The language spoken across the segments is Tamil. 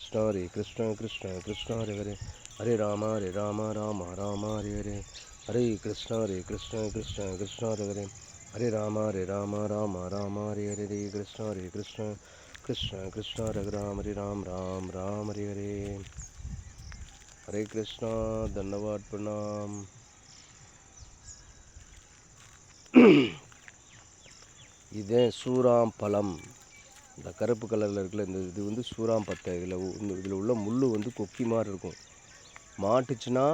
Krishna Krishna Krishna Hare Hare Hare Rama Rama Rama Hare Hare Hare Krishna Krishna Krishna Hare Hare Hare Rama Rama Rama Hare Hare Hare Krishna Krishna Krishna Hare Ram Hare Ram Ram Ram Hare Hare Hare Krishna Dhanavad Pranam. இதே சூராம் பழம், இந்த கருப்பு கலரில் இருக்குல்ல, இது வந்து சூராம் பத்தை. இதில் உள்ள முள் வந்து கொக்கி மாதிரி இருக்கும். மாட்டுச்சுன்னா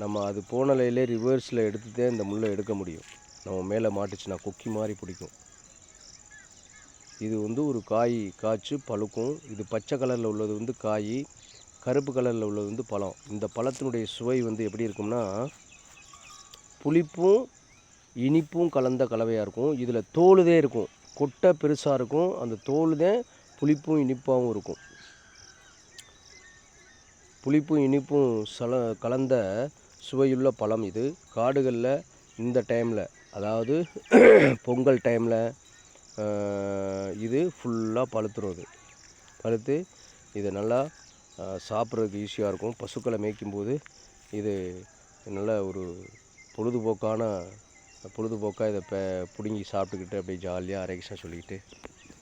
நம்ம அது போனலையிலே ரிவர்ஸில் எடுத்துகிட்டே இந்த முள்ளை எடுக்க முடியும். நம்ம மேலே மாட்டுச்சுன்னா கொக்கி மாதிரி பிடிக்கும். இது வந்து ஒரு காய் காய்ச்சி பழுக்கும். இது பச்சை கலரில் உள்ளது வந்து காய், கருப்பு கலரில் உள்ளது வந்து பழம். இந்த பழத்தினுடைய சுவை வந்து எப்படி இருக்கும்னா, புளிப்பும் இனிப்பும் கலந்த கலவையாக இருக்கும். இதில் தோலுதே இருக்கும், கொட்டை பெருசாக இருக்கும். அந்த தோலுதான் புளிப்பும் இனிப்பாகவும் இருக்கும். புளிப்பும் இனிப்பும் கலந்த சுவையுள்ள பழம் இது. காடுகளில் இந்த டைமில், அதாவது பொங்கல் டைமில் இது ஃபுல்லாக பழுத்துரும். இது பழுத்து இதை நல்லா சாப்பிட்றதுக்கு ஈஸியாக இருக்கும். பசுக்களை மேய்க்கும்போது இது நல்ல ஒரு பொழுதுபோக்காக இதை பிடுங்கி சாப்பிட்டுக்கிட்டு அப்படியே ஜாலியாக அரேக்ஷன் சொல்லிக்கிட்டு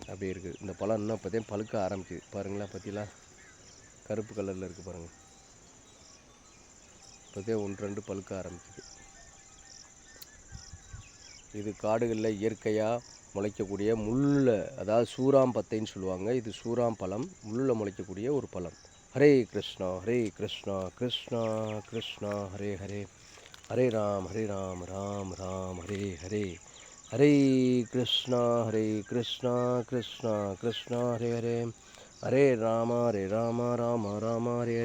அப்படியே இருக்குது. இந்த பழம் இன்னும் பார்த்தீங்கன்னா பழுக்க ஆரம்பிக்குது. பாருங்களேன், பார்த்தீங்களா, கருப்பு கலரில் இருக்குது பாருங்கள். இப்போதே 1-2 பழுக்க ஆரம்பிக்குது. இது காடுகளில் இயற்கையாக முளைக்கக்கூடிய முள்ளில், அதாவது சூராம் பத்தைன்னு சொல்லுவாங்க. இது சூராம் பழம், முள்ளில் முளைக்கக்கூடிய ஒரு பழம். ஹரே கிருஷ்ணா கிருஷ்ணா கிருஷ்ணா ஹரே ஹரே ஹரே ராம் ராம் ராம் ஹரே ஹரே ஹரே கிருஷ்ணா கிருஷ்ணா கிருஷ்ணா ஹரே ஹரே ஹரே ராம ராம ராம ஹரே